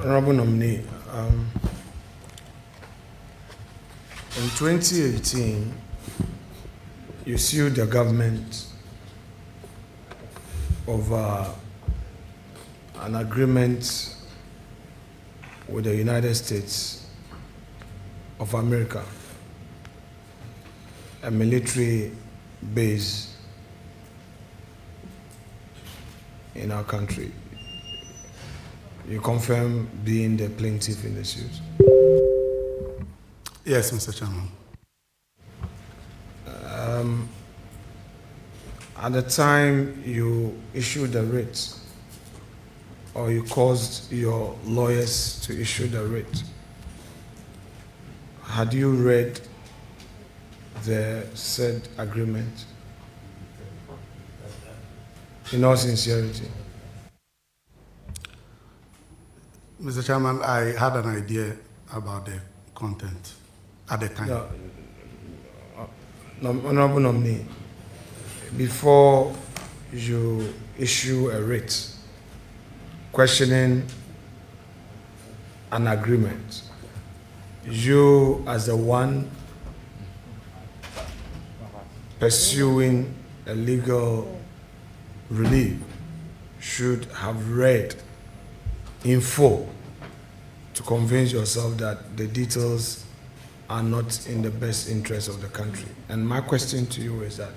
Honorable nominee, in 2018, you sued the government over an agreement with the United States of America, a military base in our country. You confirm being the plaintiff in the suit? Yes, Mr. Chairman. At the time you issued the writ, or you caused your lawyers to issue the writ, had you read the said agreement? In all sincerity. Mr. Chairman, I had an idea about the content at the time. Honorable nominee, before you issue a writ questioning an agreement, you as the one pursuing a legal relief should have read in full to convince yourself that the details are not in the best interest of the country. And my question to you is that,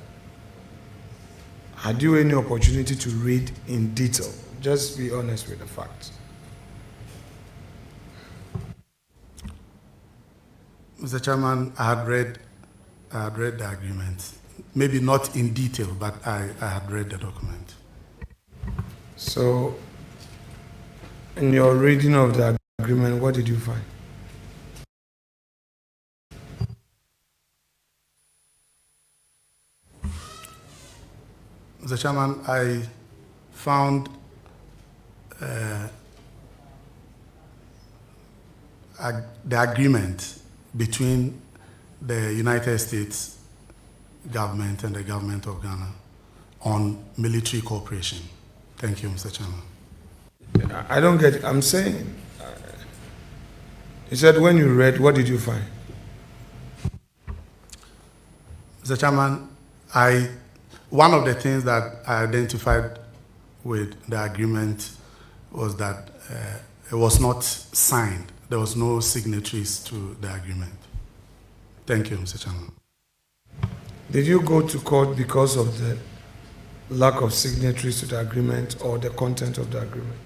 had you any opportunity to read in detail? Just be honest with the facts. Mr. Chairman, I had read the agreement. Maybe not in detail, but I had read the document. So, in your reading of the agreement, what did you find? Mr. Chairman, I found the agreement between the United States government and the government of Ghana on military cooperation. Thank you, Mr. Chairman. I don't get it. I'm saying, you said when you read, what did you find? Mr. Chairman, one of the things that I identified with the agreement was that it was not signed. There was no signatories to the agreement. Thank you, Mr. Chairman. Did you go to court because of the lack of signatories to the agreement or the content of the agreement?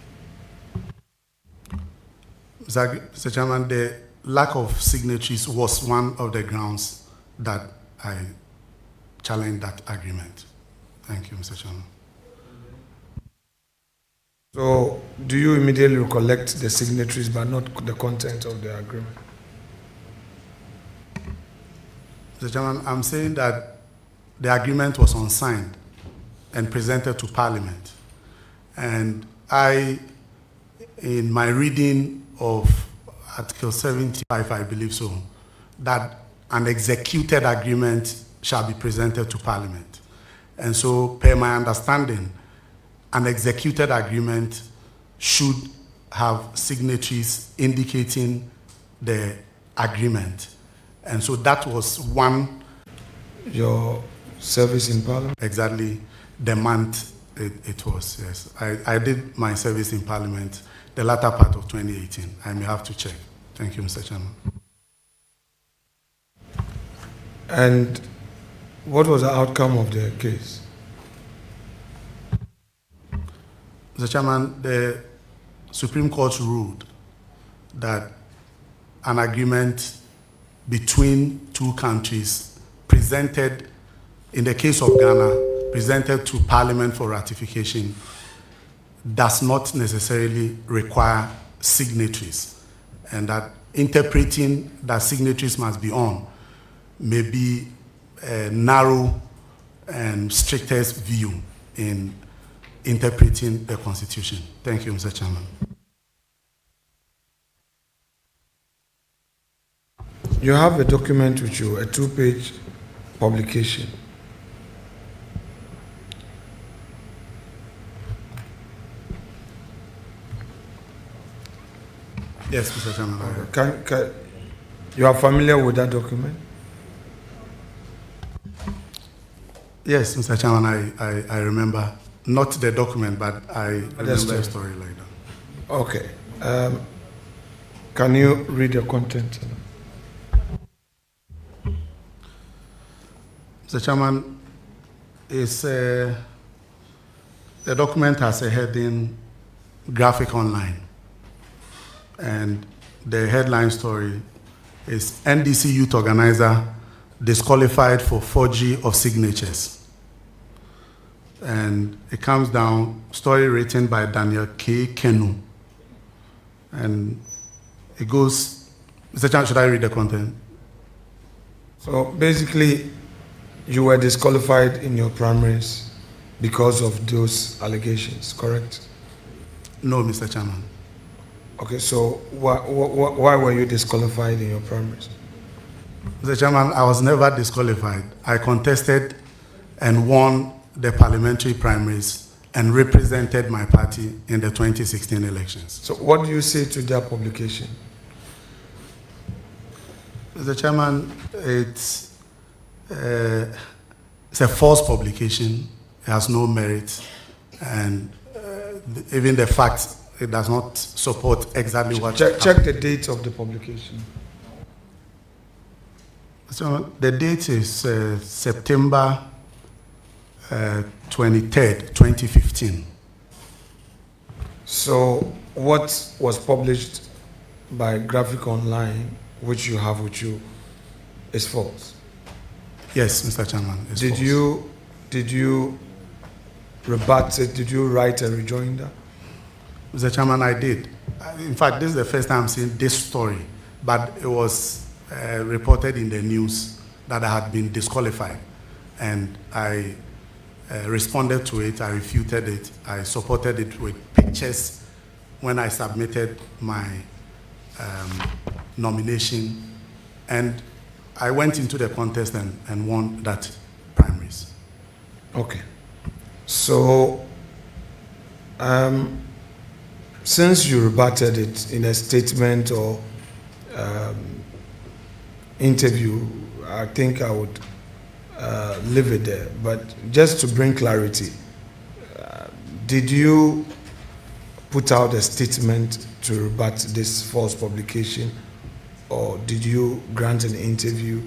Mr. Chairman, the lack of signatories was one of the grounds that I challenged that agreement. Thank you, Mr. Chairman. So, do you immediately recollect the signatories but not the content of the agreement? Mr. Chairman, I'm saying that the agreement was unsigned and presented to Parliament. And I, in my reading of Article 75, I believe so, that an executed agreement shall be presented to Parliament. And so, per my understanding, an executed agreement should have signatories indicating the agreement. And so that was one. Your service in Parliament? Exactly the month it was, yes. I did my service in Parliament the latter part of 2018. I may have to check. Thank you, Mr. Chairman. And what was the outcome of the case? Mr. Chairman, the Supreme Court ruled that an agreement between two countries presented, in the case of Ghana, presented to Parliament for ratification does not necessarily require signatories, and that interpreting that signatories must be on may be a narrow and strictest view in interpreting the Constitution. Thank you, Mr. Chairman. You have a document with you, a 2-page publication. Yes, Mr. Chairman. You are familiar with that document? Yes, Mr. Chairman, I remember. Not the document, but I remember a story like that. Okay. Can you read the content? Mr. Chairman, the document has a heading, Graphic Online. And the headline story is NDC Youth Organizer disqualified for forgery of signatures. And it comes down, story written by Daniel K. Kenu. And it goes, Mr. Chairman, should I read the content? So basically, you were disqualified in your primaries because of those allegations, correct? No, Mr. Chairman. Okay, so why were you disqualified in your primaries? Mr. Chairman, I was never disqualified. I contested and won the parliamentary primaries and represented my party in the 2016 elections. So what do you say to that publication? Mr. Chairman, it's a false publication. It has no merit, and even the fact it does not support exactly what. Check the date of the publication. So the date is September 23rd, 2015. So what was published by Graphic Online, which you have with you, is false? Yes, Mr. Chairman. Did you rebut it? Did you write a rejoinder? Mr. Chairman, I did. In fact, this is the first time I'm seeing this story, but it was reported in the news that I had been disqualified, and I responded to it. I refuted it. I supported it with pictures when I submitted my nomination, and I went into the contest and won that primaries. Okay. So, since you rebutted it in a statement or interview, I think I would leave it there. But just to bring clarity, did you put out a statement to rebut this false publication, or did you grant an interview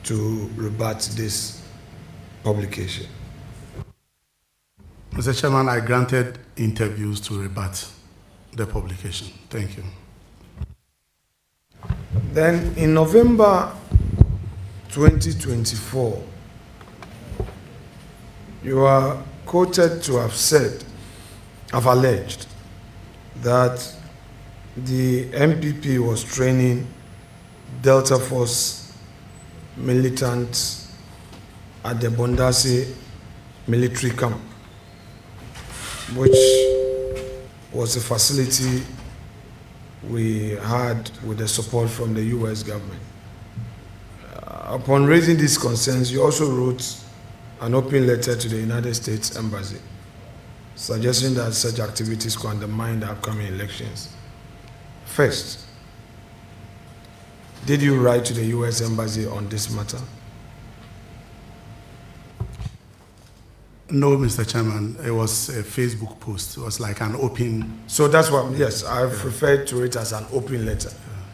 to rebut this publication? Mr. Chairman, I granted interviews to rebut the publication. Thank you. Then in November 2024, you are quoted to have alleged that the MPP was training Delta Force militants at the Bondase military camp, which was a facility we had with the support from the US government. Upon raising these concerns, you also wrote an open letter to the United States Embassy, suggesting that such activities could undermine the upcoming elections. First, did you write to the US Embassy on this matter? No, Mr. Chairman. It was a Facebook post. It was like an open. So that's what, yes, I've referred to it as an open letter.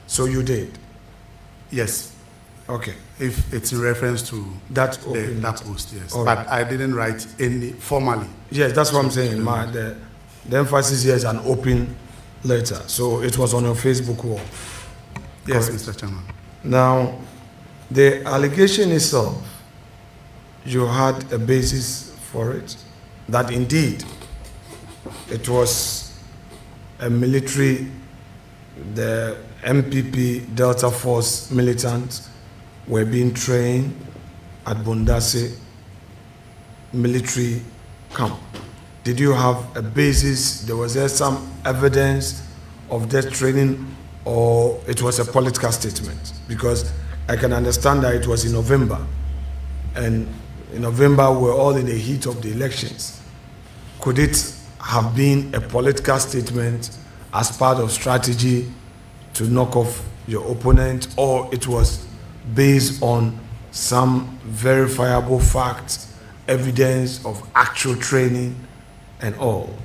So you did? Yes. Okay. If it's in reference to that post, yes. But I didn't write any formally. Yes, that's what I'm saying. The emphasis here is an open letter. So it was on your Facebook wall. Yes, correct? Mr. Chairman. Now, the allegation itself, you had a basis for it, that indeed it was a military, the MPP Delta Force militants were being trained at Bondase military camp. Did you have a basis? Was there some evidence of that training, or it was a political statement? Because I can understand that it was in November, and in November we're all in the heat of the elections. Could it have been a political statement as part of strategy to knock off your opponent, or it was based on some verifiable facts, evidence of actual training and all?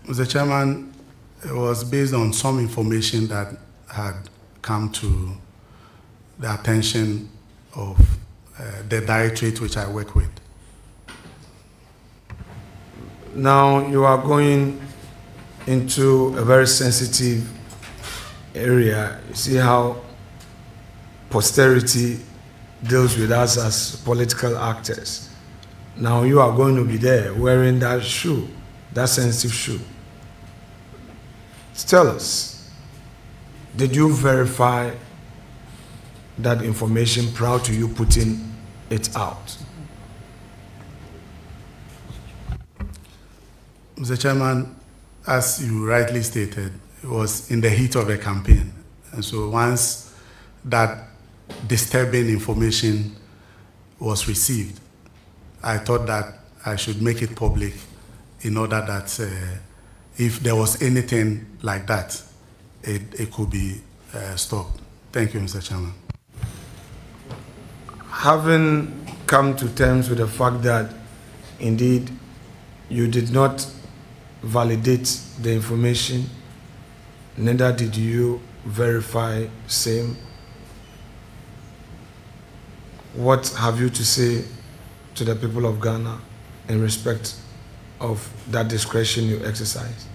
Mr. Chairman, it was based on some information that had come to the attention of the directorate which I work with. Now you are going into a very sensitive area. You see how posterity deals with us as political actors. Now you are going to be there wearing that shoe, that sensitive shoe. Tell us, did you verify that information prior to you putting it out? Mr. Chairman, as you rightly stated, it was in the heat of the campaign. And so once that disturbing information was received, I thought that I should make it public in order that if there was anything like that, it could be stopped. Thank you, Mr. Chairman. Having come to terms with the fact that indeed you did not validate the information, neither did you verify same, what have you to say to the people of Ghana in respect of that discretion you exercise?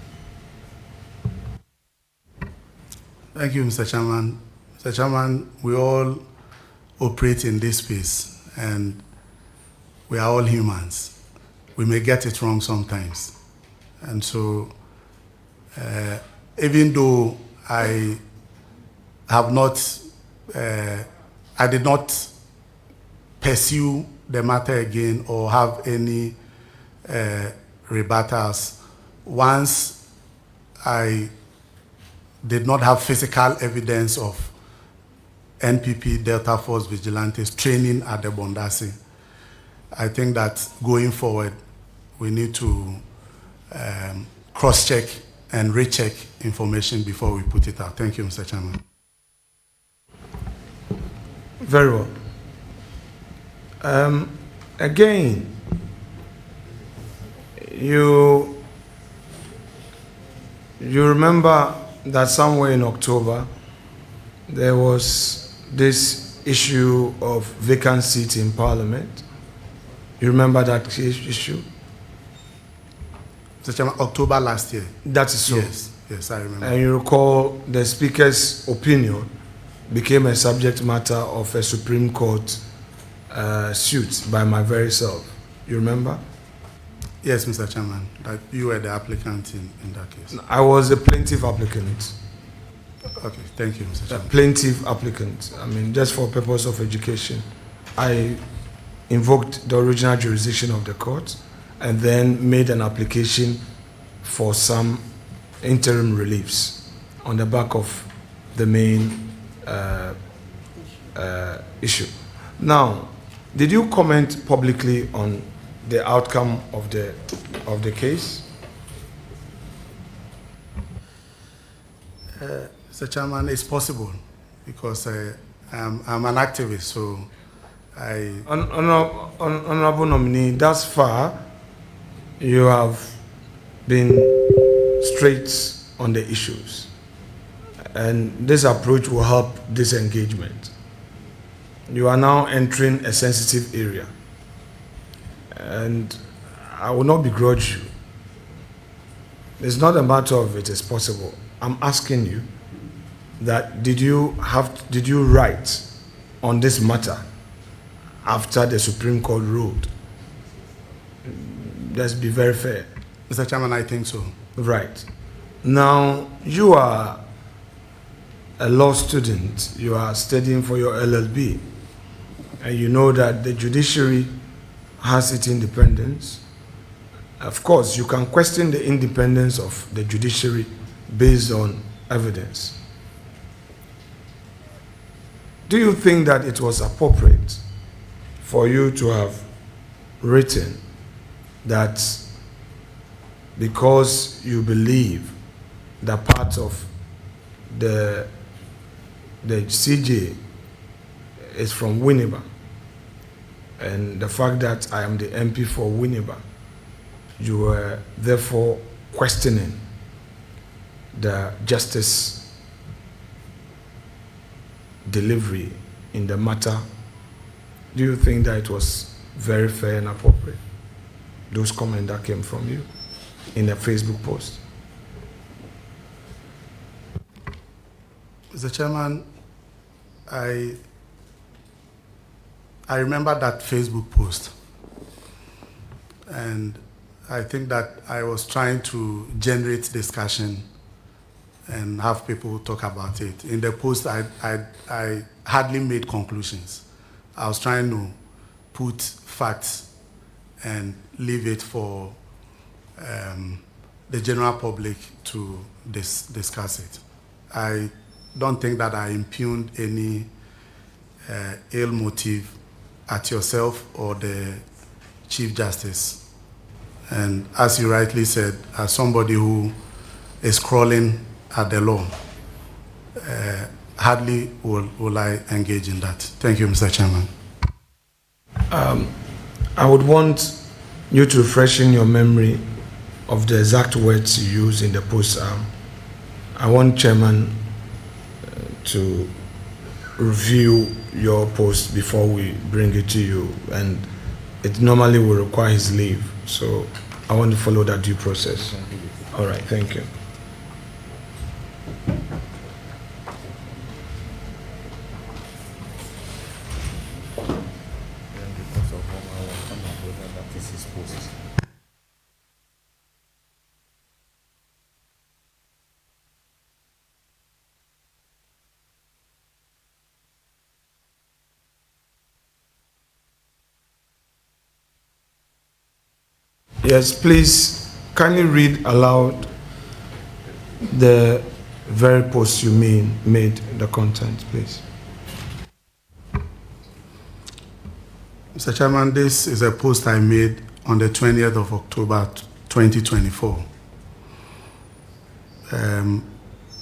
Thank you, Mr. Chairman. Mr. Chairman, we all operate in this space, and we are all humans. We may get it wrong sometimes. And so, even though I have not, I did not pursue the matter again or have any rebuttals, once I did not have physical evidence of NPP Delta Force vigilantes training at the Bondasi, I think that going forward, we need to cross-check and recheck information before we put it out. Thank you, Mr. Chairman. Very well. Again, you remember that somewhere in October, there was this issue of vacant seats in Parliament. You remember that issue? Mr. Chairman, October last year. That is so. Yes, I remember. And you recall the Speaker's opinion became a subject matter of a Supreme Court suit by my very self. You remember? Yes, Mr. Chairman, that you were the applicant in that case. I was a plaintiff applicant. Okay, thank you, Mr. Chairman. A plaintiff applicant. I mean, just for purpose of education. I invoked the original jurisdiction of the court and then made an application for some interim reliefs on the back of the main issue. Now, did you comment publicly on the outcome of the case? Mr. Chairman, it's possible because I'm an activist, so I... Honorable nominee, thus far, you have been straight on the issues. And this approach will help this engagement. You are now entering a sensitive area. And I will not begrudge you. It's not a matter of it is possible. I'm asking you that did you write on this matter after the Supreme Court ruled? Let's be very fair. Mr. Chairman, I think so. Right. Now, you are a law student. You are studying for your LLB. And you know that the judiciary has its independence. Of course, you can question the independence of the judiciary based on evidence. Do you think that it was appropriate for you to have written that because you believe that part of the CJ is from Winneba, and the fact that I am the MP for Winneba, you were therefore questioning the justice delivery in the matter. Do you think that it was very fair and appropriate, those comments that came from you in a Facebook post? Mr. Chairman, I remember that Facebook post, and I think that I was trying to generate discussion and have people talk about it. In the post, I hardly made conclusions. I was trying to put facts and leave it for the general public to discuss it. I don't think that I impugned any ill motive at yourself or the Chief Justice. And as you rightly said, as somebody who is crawling at the law, hardly will I engage in that. Thank you, Mr. Chairman. I would want you to freshen your memory of the exact words you used in the post. I want Chairman to review your post before we bring it to you, and it normally will require his leave, so I want to follow that due process. All right, thank you. Yes, please, can you read aloud the very post you made the content, please? Mr. Chairman, this is a post I made on the 20th of October 2024.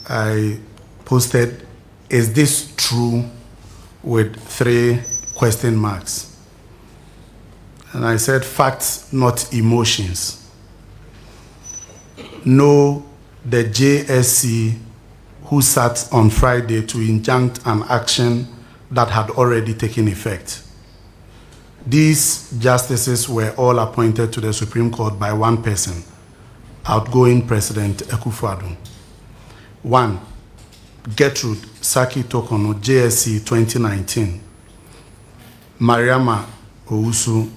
I posted, "Is this true?" with 3 question marks. And I said, "Facts, not emotions. No, the JSC who sat on Friday to injunct an action that had already taken effect. These justices were all appointed to the Supreme Court by one person, outgoing President Akufo-Addo. 1. Gertrude Saki Tokono, JSC 2019. Mariama Owusu,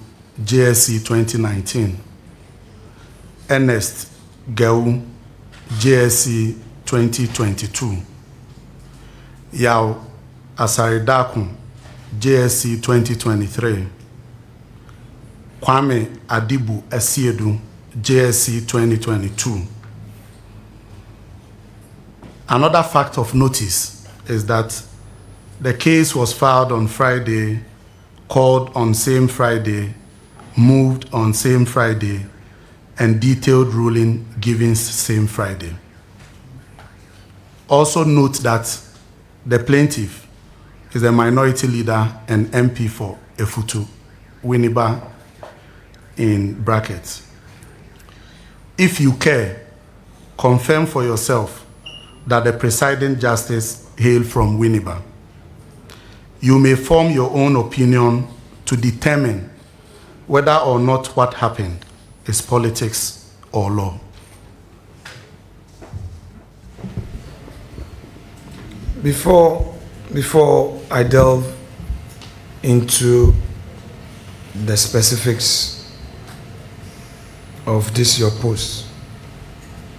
JSC 2019. Ernest Geu, JSC 2022. Yao Asaridakun, JSC 2023. Kwame Adibu Esiedu, JSC 2022. Another fact of notice is that the case was filed on Friday, called on same Friday, moved on same Friday, and detailed ruling given same Friday. Also note that the plaintiff is a minority leader and MP for Efutu, Winneba in brackets. If you care, confirm for yourself that the presiding justice hailed from Winneba. You may form your own opinion to determine whether or not what happened is politics or law. Before I delve into the specifics of this your post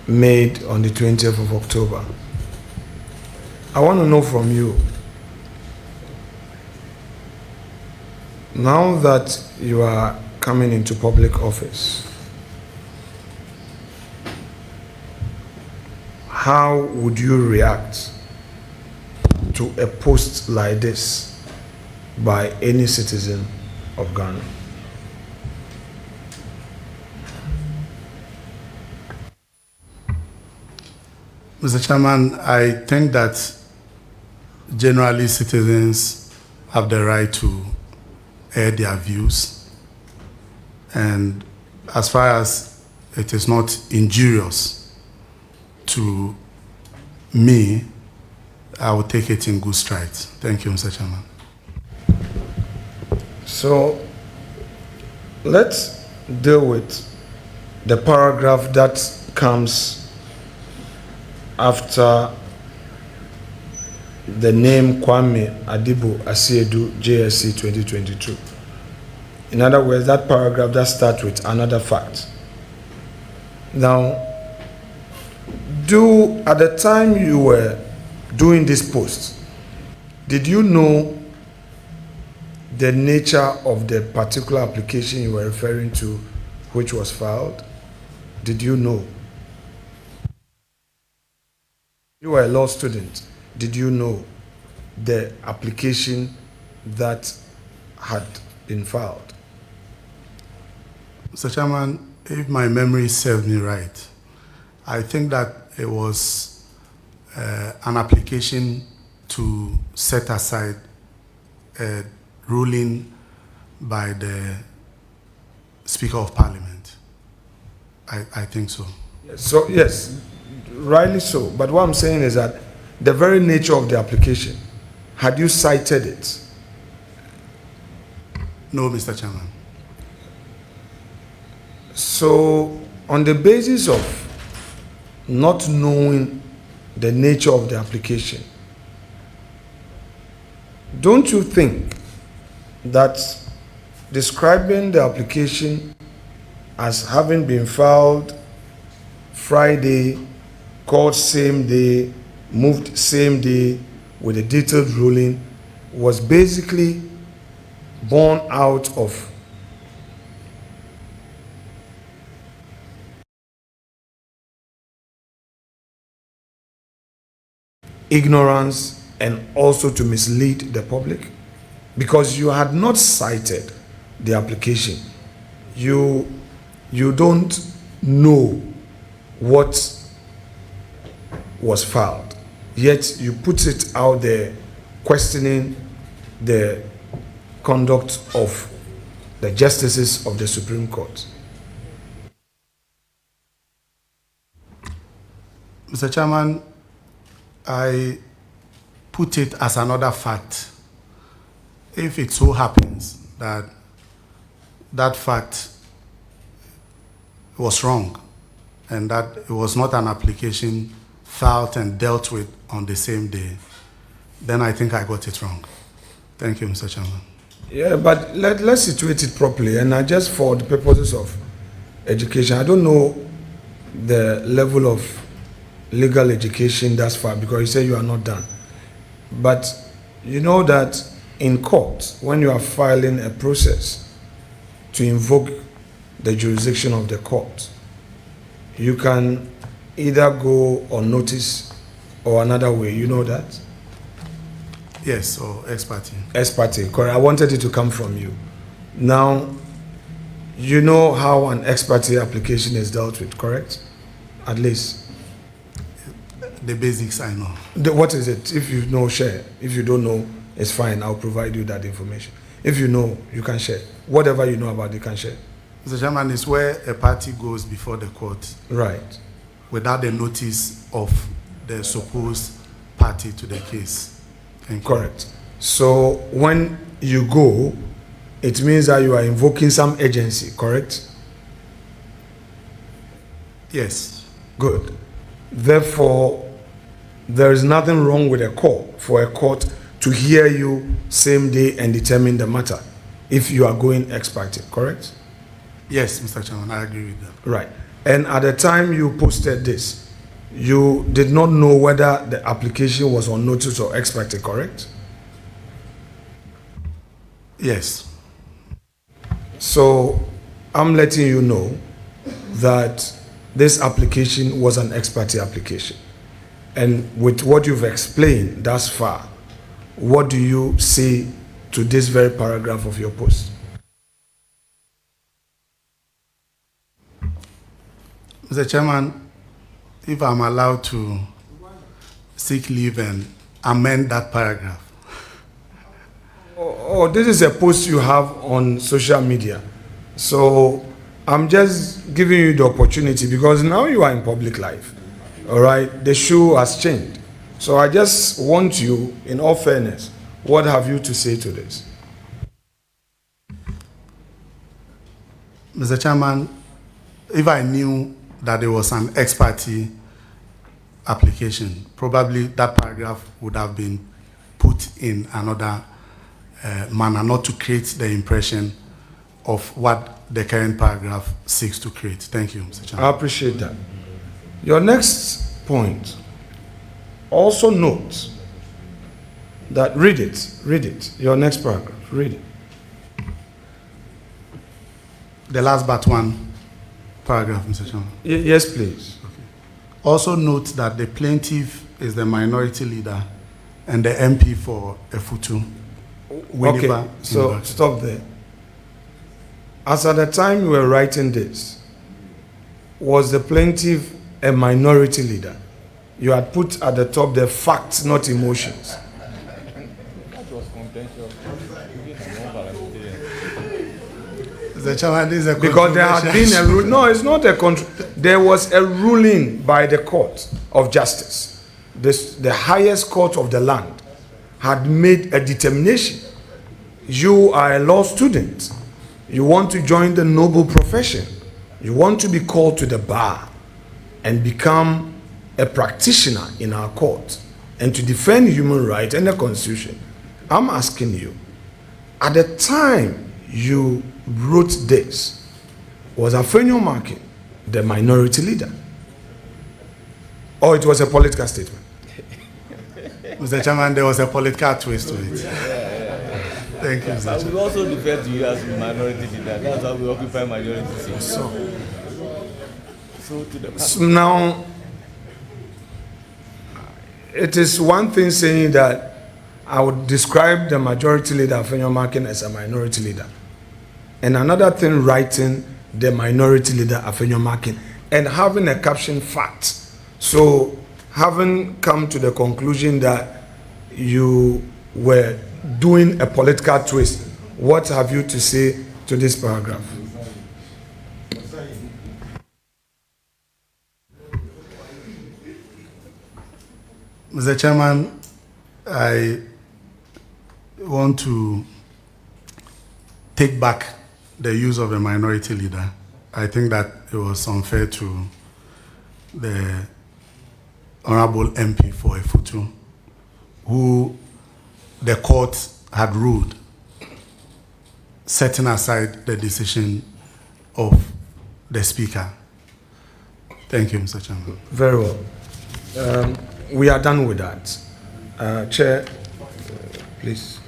made on the 20th of October, I want to know from you, now that you are coming into public office, how would you react to a post like this by any citizen of Ghana? Mr. Chairman, I think that generally citizens have the right to air their views, and as far as it is not injurious to me, I will take it in good strides. Thank you, Mr. Chairman. So let's deal with the paragraph that comes after the name Kwame Adibo Asiedu JSC 2022. In other words, that paragraph that starts with another fact. Now, at the time you were doing this post, did you know the nature of the particular application you were referring to, which was filed? Did you know? You were a law student. Did you know the application that had been filed? Mr. Chairman, if my memory serves me right, I think that it was an application to set aside a ruling by the Speaker of Parliament. I think so. So, yes, rightly so. But what I'm saying is that the very nature of the application, had you cited it? No, Mr. Chairman. So, on the basis of not knowing the nature of the application, don't you think that describing the application as having been filed Friday, called same day, moved same day with a detailed ruling was basically born out of ignorance and also to mislead the public? Because you had not cited the application. You don't know what was filed, yet you put it out there questioning the conduct of the justices of the Supreme Court. Mr. Chairman, I put it as another fact. If it so happens that that fact was wrong and that it was not an application filed and dealt with on the same day, then I think I got it wrong. Thank you, Mr. Chairman. Yeah, but let's situate it properly. And just for the purposes of education, I don't know the level of legal education thus far, because you say you are not done. But you know that in court, when you are filing a process to invoke the jurisdiction of the court, you can either go on notice or another way. You know that? Yes, or ex parte. Ex parte, correct. I wanted it to come from you. Now, you know how an ex parte application is dealt with, correct? At least. The basics I know. What is it? If you know, share. If you don't know, it's fine. I'll provide you that information. If you know, you can share. Whatever you know about it, you can share. Mr. Chairman, is where a party goes before the court. Right. Without the notice of the supposed party to the case. Correct. So when you go, it means that you are invoking some agency, correct? Yes. Good. Therefore, there is nothing wrong with for a court to hear you same day and determine the matter if you are going ex parte, correct? Yes, Mr. Chairman, I agree with that. Right. And at the time you posted this, you did not know whether the application was on notice or ex parte, correct? Yes. So I'm letting you know that this application was an ex parte application. And with what you've explained thus far, what do you say to this very paragraph of your post? Mr. Chairman, if I'm allowed to seek leave and amend that paragraph. Oh, this is a post you have on social media. So I'm just giving you the opportunity because now you are in public life. All right, the shoe has changed. So I just want you, in all fairness, what have you to say to this? Mr. Chairman, if I knew that there was an ex parte application, probably that paragraph would have been put in another manner, not to create the impression of what the current paragraph seeks to create. Thank you, Mr. Chairman. I appreciate that. Your next point also note that, read it, your next paragraph, read it. The last but one paragraph, Mr. Chairman. Yes, please. Okay. Also note that the plaintiff is the minority leader and the MP for Efutu. Okay, so stop there. As at the time you were writing this, was the plaintiff a minority leader? You had put at the top the facts, not emotions. That was contentious. The chairman, this is a because there had been a rule. No, it's not a there was a ruling by the court of justice. The highest court of the land had made a determination. You are a law student. You want to join the noble profession. You want to be called to the bar and become a practitioner in our court and to defend human rights and the Constitution. I'm asking you, at the time you wrote this, was Afenyo Markin the minority leader? Or it was a political statement? Mr. Chairman, there was a political twist to it. Thank you, Mr. Chairman. We also refer to you as minority leader. That's how we occupy majority seats. So to the So now, it is one thing saying that I would describe the majority leader, Afenyo Markin, as a minority leader. And another thing, writing the minority leader, Afenyo Markin, and having a caption fact. So, having come to the conclusion that you were doing a political twist, what have you to say to this paragraph? Mr. Chairman, I want to take back the use of a minority leader. I think that it was unfair to the Honorable MP for Efutu, who the court had ruled, setting aside the decision of the Speaker. Thank you, Mr. Chairman. Very well. We are done with that. Chair, please.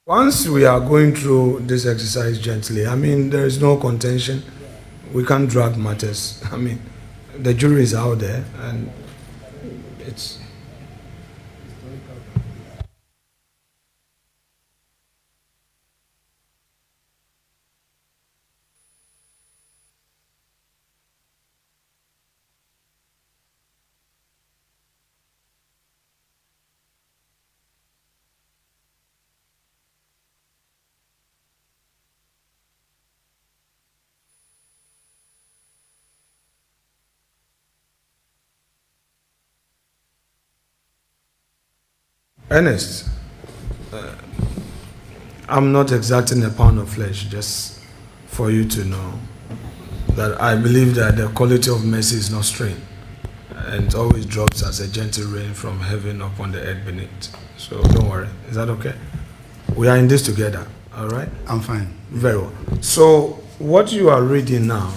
Once we are going through this exercise gently, I mean, there is no contention. We can't drag matters. I mean, the jury is out there, and it's... Ernest, I'm not exacting a pound of flesh, just for you to know that I believe that the quality of mercy is not strained and it always drops as a gentle rain from heaven upon the earth beneath. So don't worry. Is that okay? We are in this together, all right? I'm fine. Very well. So what you are reading now,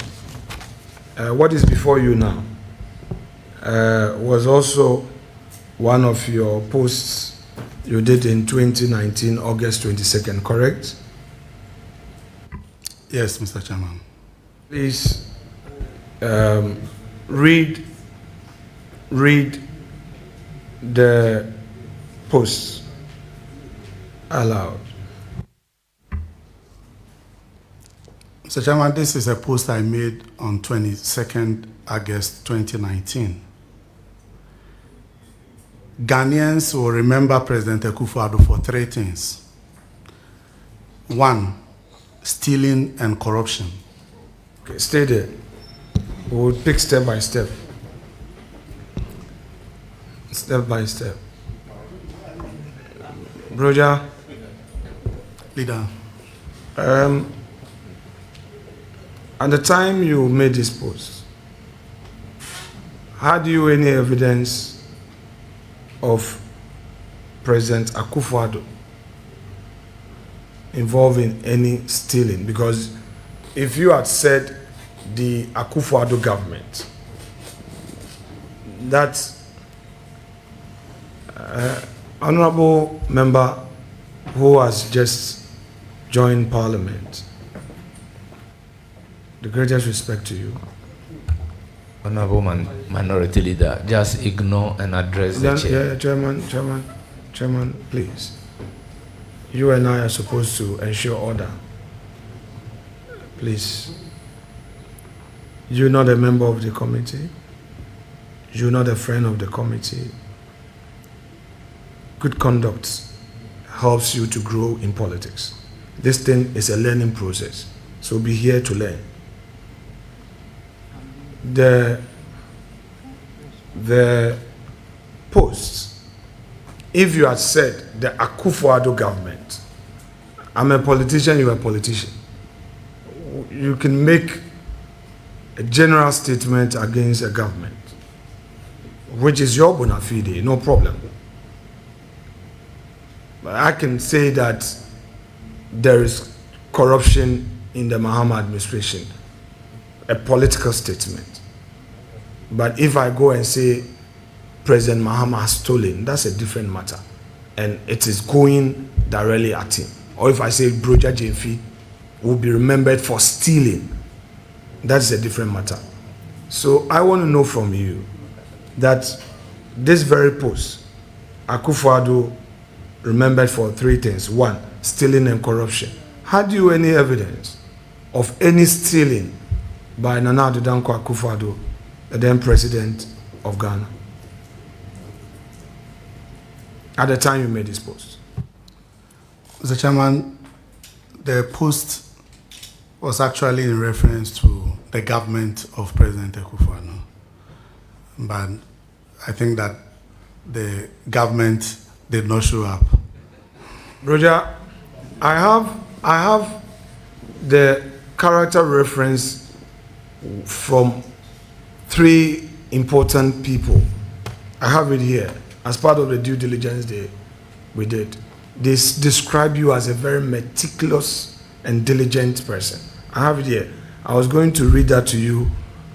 what is before you now, was also one of your posts you did in 2019, August 22nd, correct? Yes, Mr. Chairman. Please read the post aloud. Mr. Chairman, this is a post I made on 22nd August 2019. Ghanaians will remember President Akufo-Addo for three things. One, stealing and corruption. Okay, stay there. We'll pick step by step. Step by step. Broja. Leader. At the time you made this post, had you any evidence of President Akufo-Addo involving any stealing? Because if you had said the Akufo-Addo government, that honorable member who has just joined Parliament, the greatest respect to you. Honorable Minority Leader, just ignore and address the chair. Yeah, Chairman, please. You and I are supposed to ensure order. Please. You're not a member of the committee. You're not a friend of the committee. Good conduct helps you to grow in politics. This thing is a learning process, so be here to learn. The posts, if you had said the Akufo-Addo government, I'm a politician, you're a politician, you can make a general statement against a government, which is your bona fide, no problem. But I can say that there is corruption in the Mahama administration, a political statement. But if I go and say President Mahama has stolen, that's a different matter. And it is going directly at him. Or if I say Broga Genfi will be remembered for stealing, that's a different matter. So I want to know from you that this very post, Akufo-Addo remembered for three things. One, stealing and corruption. Had you any evidence of any stealing by Nana Addo Dankwa Akufo-Addo, the then president of Ghana, at the time you made this post? Mr. Chairman, the post was actually in reference to the government of President Akufo-Addo. But I think that the government did not show up. Roger, I have the character reference from three important people. I have it here as part of the due diligence we did. They describe you as a very meticulous and diligent person. I have it here. I was going to read that to you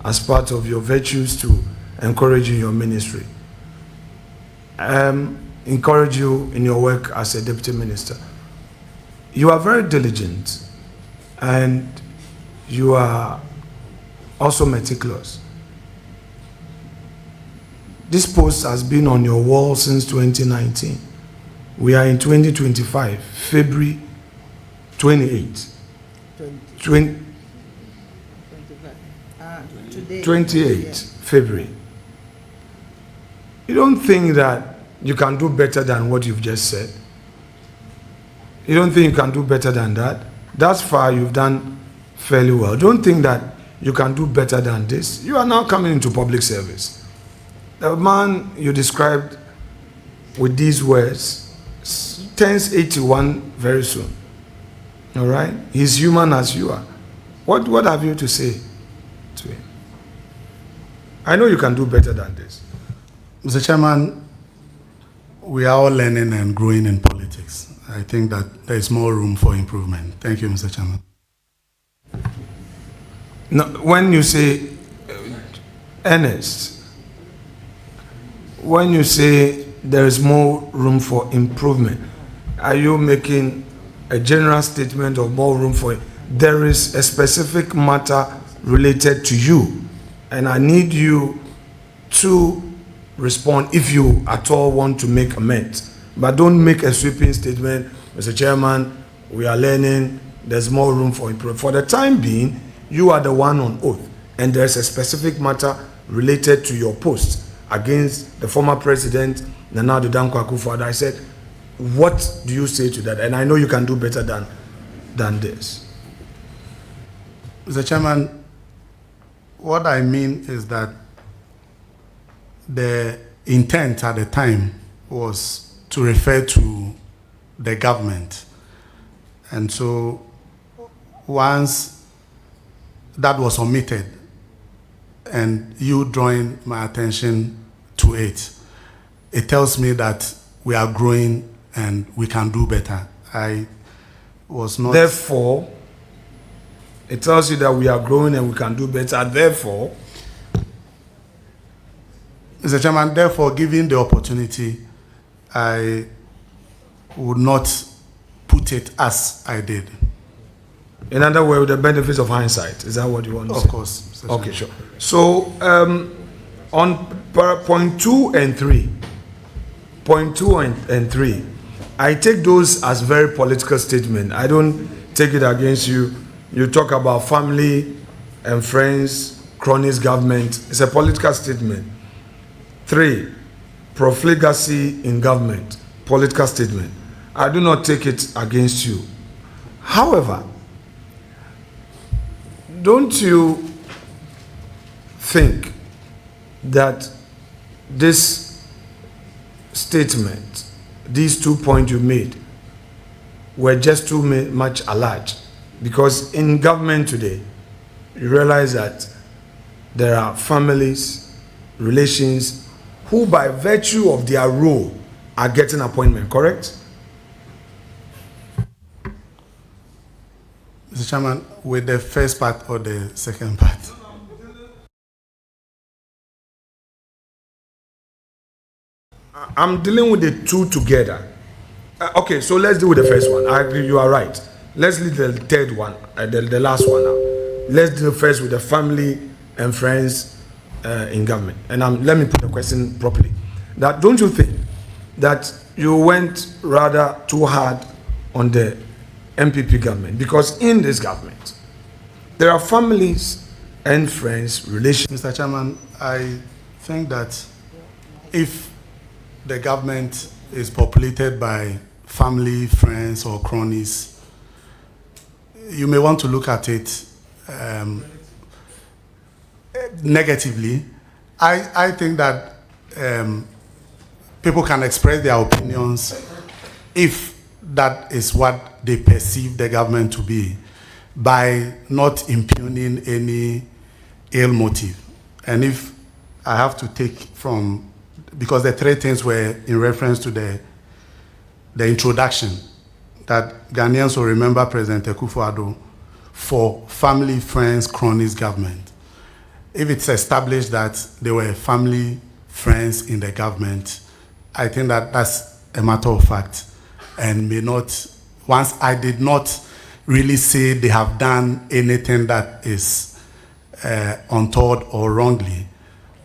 as part of your virtues to encourage you in your ministry. Encourage you in your work as a deputy minister. You are very diligent and you are also meticulous. This post has been on your wall since 2019. We are in 2025, February 28. 28 February. You don't think that you can do better than what you've just said? You don't think you can do better than that? Thus far, you've done fairly well. Don't think that you can do better than this. You are now coming into public service. The man you described with these words turns 81 very soon. All right? He's human as you are. What have you to say to him? I know you can do better than this. Mr. Chairman, we are all learning and growing in politics. I think that there is more room for improvement. Thank you, Mr. Chairman. Now, when you say Ernest, when you say there is more room for improvement, are you making a general statement of more room for it? There is a specific matter related to you, and I need you to respond if you at all want to make amends. But don't make a sweeping statement, Mr. Chairman, we are learning, there's more room for improvement. For the time being, you are the one on oath, and there's a specific matter related to your post against the former president, Nana Addo Dankwa Akufo-Addo. I said, what do you say to that? And I know you can do better than this. Mr. Chairman, what I mean is that the intent at the time was to refer to the government. And so once that was omitted and you drawing my attention to it, it tells me that we are growing and we can do better. I was not... Therefore, it tells you that we are growing and we can do better. Therefore, Mr. Chairman, therefore, given the opportunity, I would not put it as I did. in other words, with the benefits of hindsight. Is that what you want to say? Of course, Mr. Chairman. Okay, sure. So, on point 2 and 3, point 2 and 3, I take those as very political statement. I don't take it against you. You talk about family and friends, cronies, government. It's a political statement. 3, profligacy in government, political statement. I do not take it against you. However, don't you think that this statement, these 2 points you made, were just too much alleged? Because in government today, you realize that there are families, relations, who by virtue of their role are getting appointment, correct? Mr. Chairman, with the first part or the second part? I'm dealing with the two together. Okay, so let's deal with the first one. I agree, you are right. Let's leave the third one, the last one now. Let's deal first with the family and friends in government. And let me put the question properly. That don't you think that you went rather too hard on the MPP government? Because in this government, there are families and friends, relations. Mr. Chairman, I think that if the government is populated by family, friends, or cronies, you may want to look at it negatively. I think that people can express their opinions if that is what they perceive the government to be, by not impugning any ill motive. And if I have to take from, because the 3 things were in reference to the introduction, that Ghanaians will remember President Akufo-Addo for family, friends, cronies government. If it's established that there were family, friends in the government, I think that that's a matter of fact, and may not, once I did not really say they have done anything that is untoward or wrongly,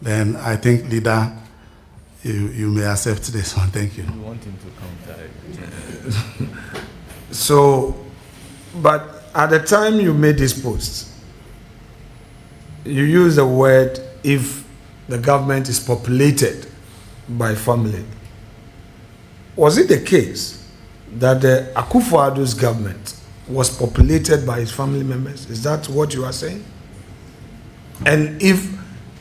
then I think, leader, you may accept this one. Thank you. You want him to counter. So, but at the time you made this post, you used the word if the government is populated by family. Was it the case that the Akufo-Addo's government was populated by his family members? Is that what you are saying? And if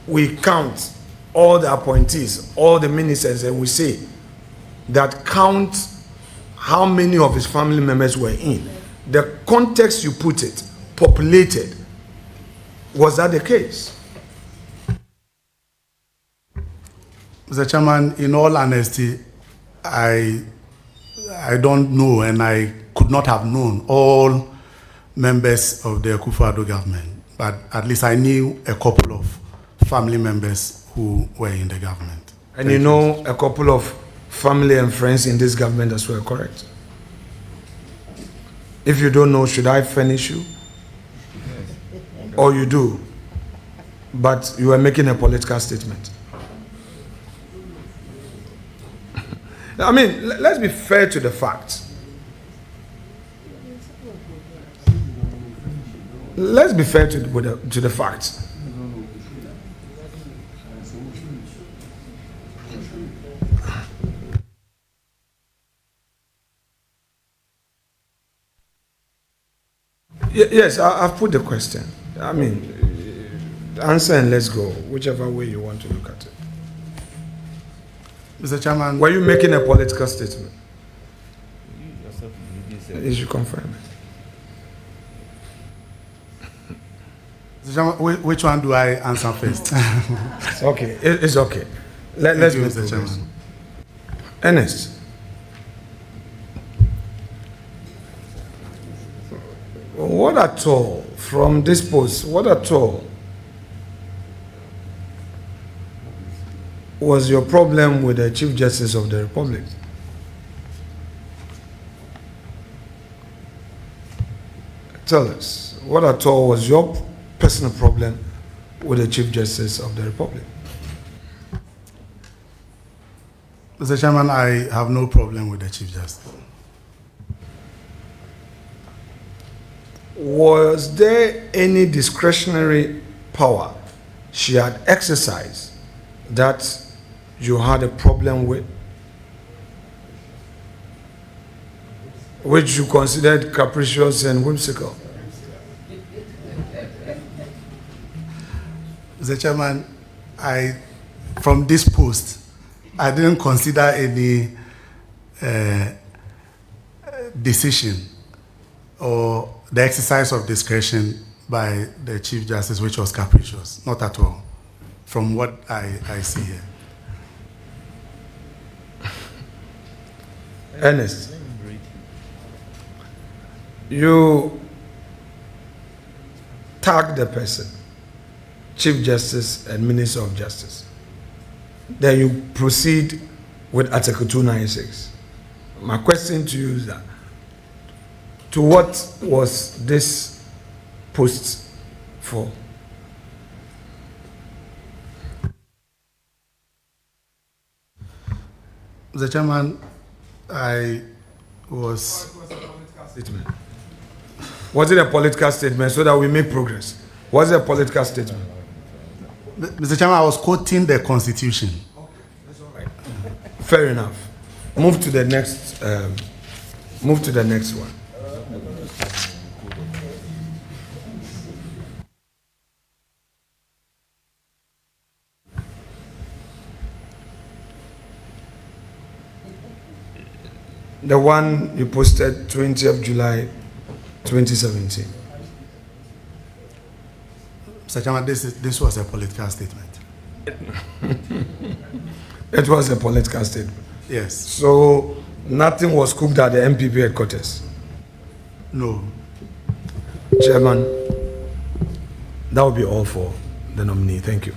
we count all the appointees, all the ministers, and we say that count how many of his family members were in, the context you put it, populated, was that the case? Mr. Chairman, in all honesty, I don't know, and I could not have known all members of the Akufo-Addo government, but at least I knew a couple of family members who were in the government. And you know a couple of family and friends in this government as well, correct? If you don't know, should I furnish you? Or you do, but you are making a political statement. I mean, let's be fair to the facts. let's be fair to the facts. Yes, I've put the question. I mean, answer and let's go, whichever way you want to look at it. Mr. Chairman, Were you making a political statement? You should confirm it. Mr. Chairman, which one do I answer first? It's okay. It's okay. Let's Thank you, move Mr. progress. Chairman. Ernest. What at all from this post? What at all was your problem with the Chief Justice of the Republic? Tell us, what at all was your personal problem with the Chief Justice of the Republic? Mr. Chairman, I have no problem with the Chief Justice. Was there any discretionary power she had exercised that you had a problem with, which you considered capricious and whimsical? Mr. Chairman, from this post, I didn't consider any decision or the exercise of discretion by the Chief Justice which was capricious. Not at all, from what I see here. Ernest, you tag the person, Chief Justice and Minister of Justice. Then you proceed with Article 296. My question to you is that, to what was this post for? Mr. Chairman, I was... Statement. Was it a political statement so that we make progress? Was it a political statement? Mr. Chairman, I was quoting the Constitution. Okay, that's all right. Fair enough. Move to the next. Move to the next one. The one you posted 20th July 2017. Mr. Chairman, this was a political statement. It was a political statement. Yes. So nothing was cooked at the MPP headquarters. No. Chairman, that will be all for the nominee. Thank you.